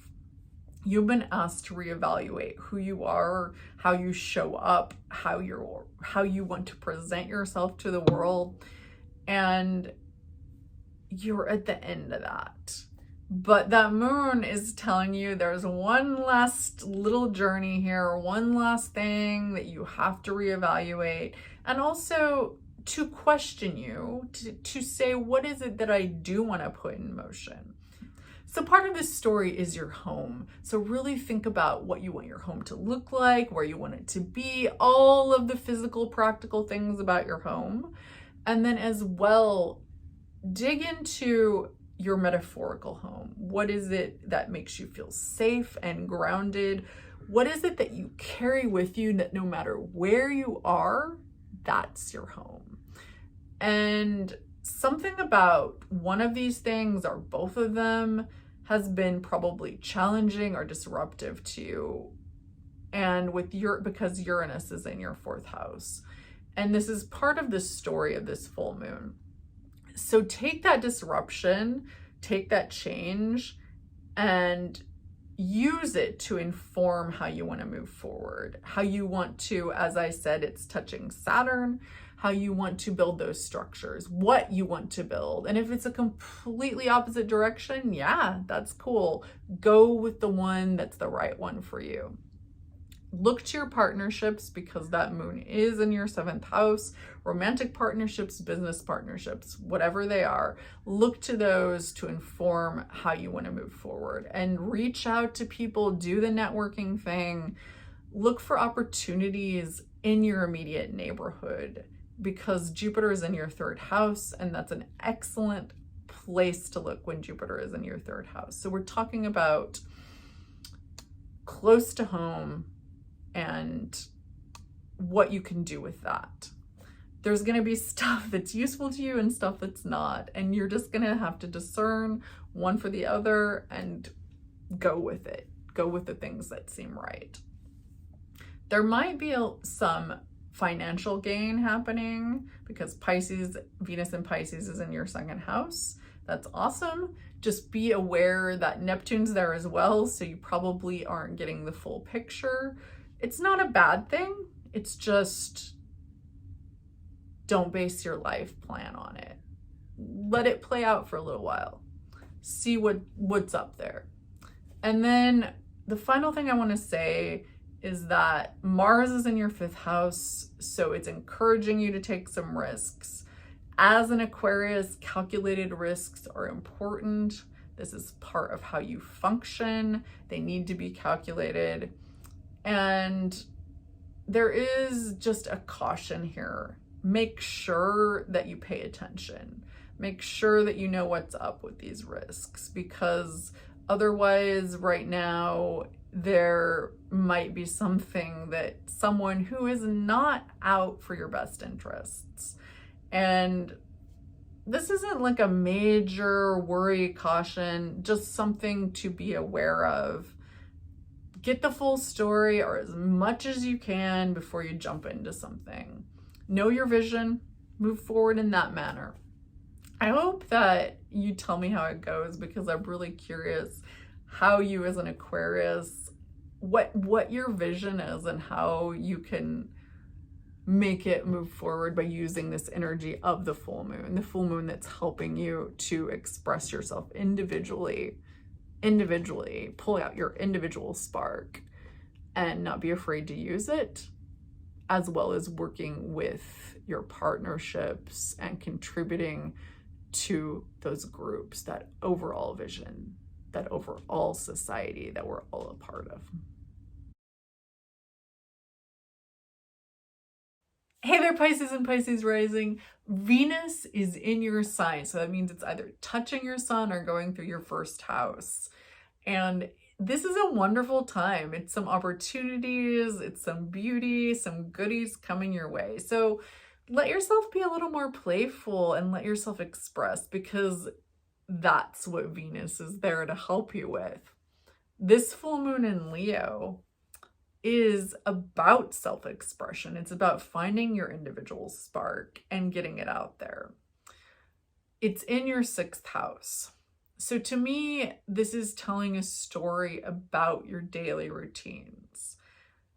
You've been asked to reevaluate who you are, how you show up, how you want to present yourself to the world, and you're at the end of that. But that moon is telling you there's one last little journey here, one last thing that you have to reevaluate, and also to question you, to say, what is it that I do want to put in motion? So part of this story is your home. So really think about what you want your home to look like, where you want it to be, all of the physical, practical things about your home. And then as well, dig into your metaphorical home. What is it that makes you feel safe and grounded? What is it that you carry with you that no matter where you are, that's your home? And something about one of these things or both of them has been probably challenging or disruptive to you. And because Uranus is in your 4th house. And this is part of the story of this full moon. So take that disruption, take that change, and use it to inform how you want to move forward, how you want to, as I said, it's touching Saturn, how you want to build those structures, what you want to build. And if it's a completely opposite direction, yeah, that's cool. Go with the one that's the right one for you. Look to your partnerships, because that moon is in your 7th house. Romantic partnerships, business partnerships, whatever they are, look to those to inform how you want to move forward, and reach out to people, do the networking thing, look for opportunities in your immediate neighborhood, because Jupiter is in your 3rd house, and that's an excellent place to look when Jupiter is in your 3rd house. So we're talking about close to home and what you can do with that. There's going to be stuff that's useful to you and stuff that's not, and you're just going to have to discern one for the other and go with it. Go with the things that seem right. There might be some financial gain happening because Venus in Pisces is in your 2nd house. That's awesome. Just be aware that Neptune's there as well, so you probably aren't getting the full picture. It's not a bad thing. It's just, don't base your life plan on it. Let it play out for a little while. See what's up there. And then the final thing I want to say is that Mars is in your 5th house, so it's encouraging you to take some risks. As an Aquarius, calculated risks are important. This is part of how you function. They need to be calculated. And there is just a caution here. Make sure that you pay attention. Make sure that you know what's up with these risks, because otherwise right now there might be something that someone who is not out for your best interests. And this isn't like a major worry, caution, just something to be aware of. Get the full story, or as much as you can, before you jump into something. Know your vision, move forward in that manner. I hope that you tell me how it goes, because I'm really curious how you as an Aquarius, what your vision is and how you can make it move forward by using this energy of the full moon that's helping you to express yourself individually, pull out your individual spark and not be afraid to use it, as well as working with your partnerships and contributing to those groups, that overall vision, that overall society that we're all a part of. Hey there, Pisces and Pisces rising. Venus is in your sign, so that means it's either touching your sun or going through your first house. And this is a wonderful time. It's some opportunities, it's some beauty, some goodies coming your way. So let yourself be a little more playful and let yourself express, because that's what Venus is there to help you with. This full moon in Leo is about self-expression. It's about finding your individual spark and getting it out there. It's in your 6th house. So to me, this is telling a story about your daily routines.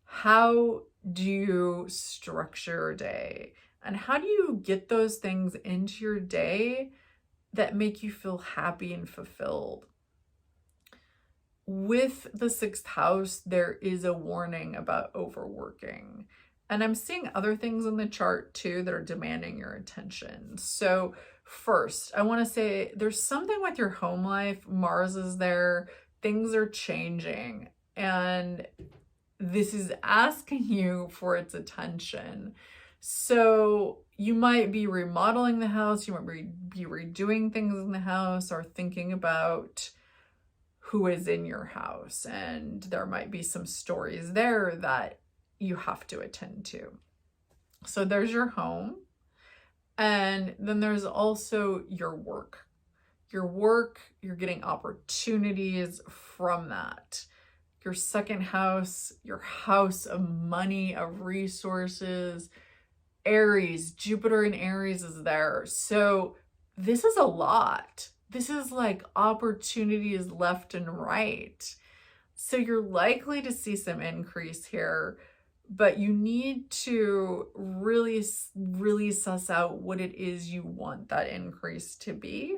How do you structure your day? And how do you get those things into your day that make you feel happy and fulfilled? With the 6th house, there is a warning about overworking. And I'm seeing other things in the chart too that are demanding your attention. So first, I want to say there's something with your home life. Mars is there. Things are changing. And this is asking you for its attention. So you might be remodeling the house. You might be redoing things in the house, or thinking about who is in your house, and there might be some stories there that you have to attend to. So there's your home, and then there's also your work. You're getting opportunities from that. Your 2nd house, your house of money, of resources. Aries, Jupiter in Aries is there. So this is a lot. This is like opportunities left and right. So you're likely to see some increase here, but you need to really, really suss out what it is you want that increase to be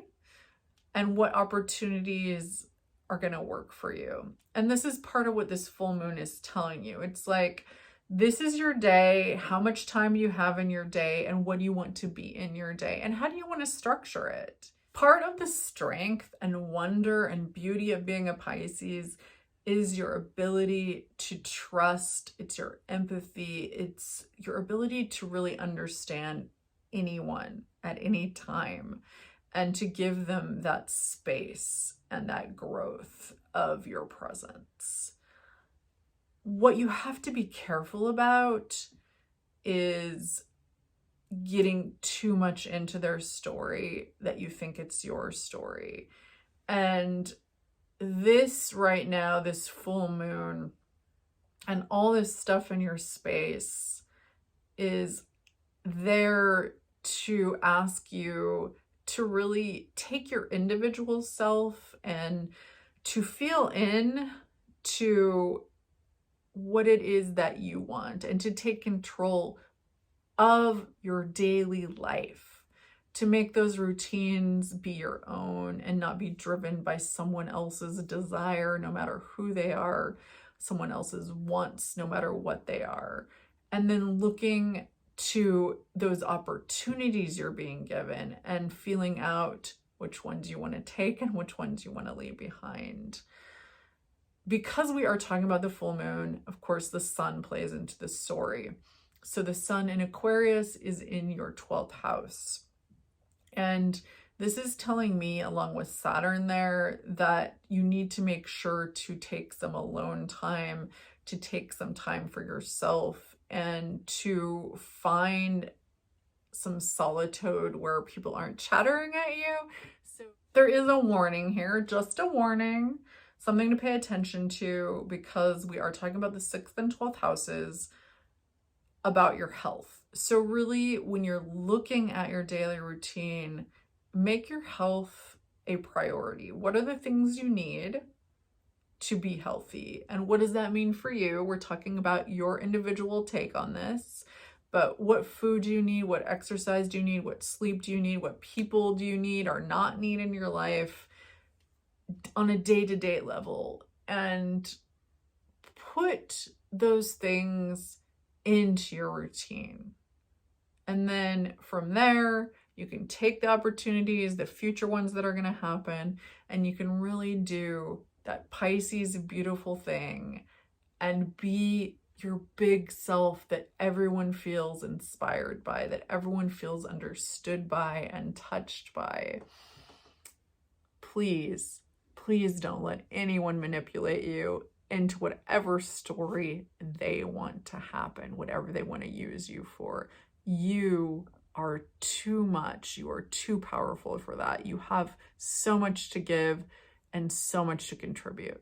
and what opportunities are going to work for you. And this is part of what this full moon is telling you. It's like, this is your day, how much time you have in your day, and what do you want to be in your day, and how do you want to structure it? Part of the strength and wonder and beauty of being a Pisces is your ability to trust. It's your empathy. It's your ability to really understand anyone at any time and to give them that space and that growth of your presence. What you have to be careful about is getting too much into their story that you think it's your story. And this right now, this full moon and all this stuff in your space is there to ask you to really take your individual self and to feel in to what it is that you want, and to take control of your daily life, to make those routines be your own and not be driven by someone else's desire, no matter who they are, someone else's wants, no matter what they are. And then looking to those opportunities you're being given and feeling out which ones you want to take and which ones you want to leave behind. because we are talking about the full moon, of course, the sun plays into the story. So the sun in Aquarius is in your 12th house. And this is telling me, along with Saturn there, that you need to make sure to take some alone time, to take some time for yourself, and to find some solitude where people aren't chattering at you. So there is a warning here, just a warning, something to pay attention to, because we are talking about the 6th and 12th houses, about your health. So really, when you're looking at your daily routine, make your health a priority. What are the things you need to be healthy? And what does that mean for you? We're talking about your individual take on this, but what food do you need? What exercise do you need? What sleep do you need? What people do you need or not need in your life on a day-to-day level? And put those things into your routine. And then from there, you can take the opportunities, the future ones that are going to happen, and you can really do that Pisces beautiful thing and be your big self that everyone feels inspired by, that everyone feels understood by and touched by. Please, please don't let anyone manipulate you into whatever story they want to happen, whatever they want to use you for. You are too much. You are too powerful for that. You have so much to give and so much to contribute.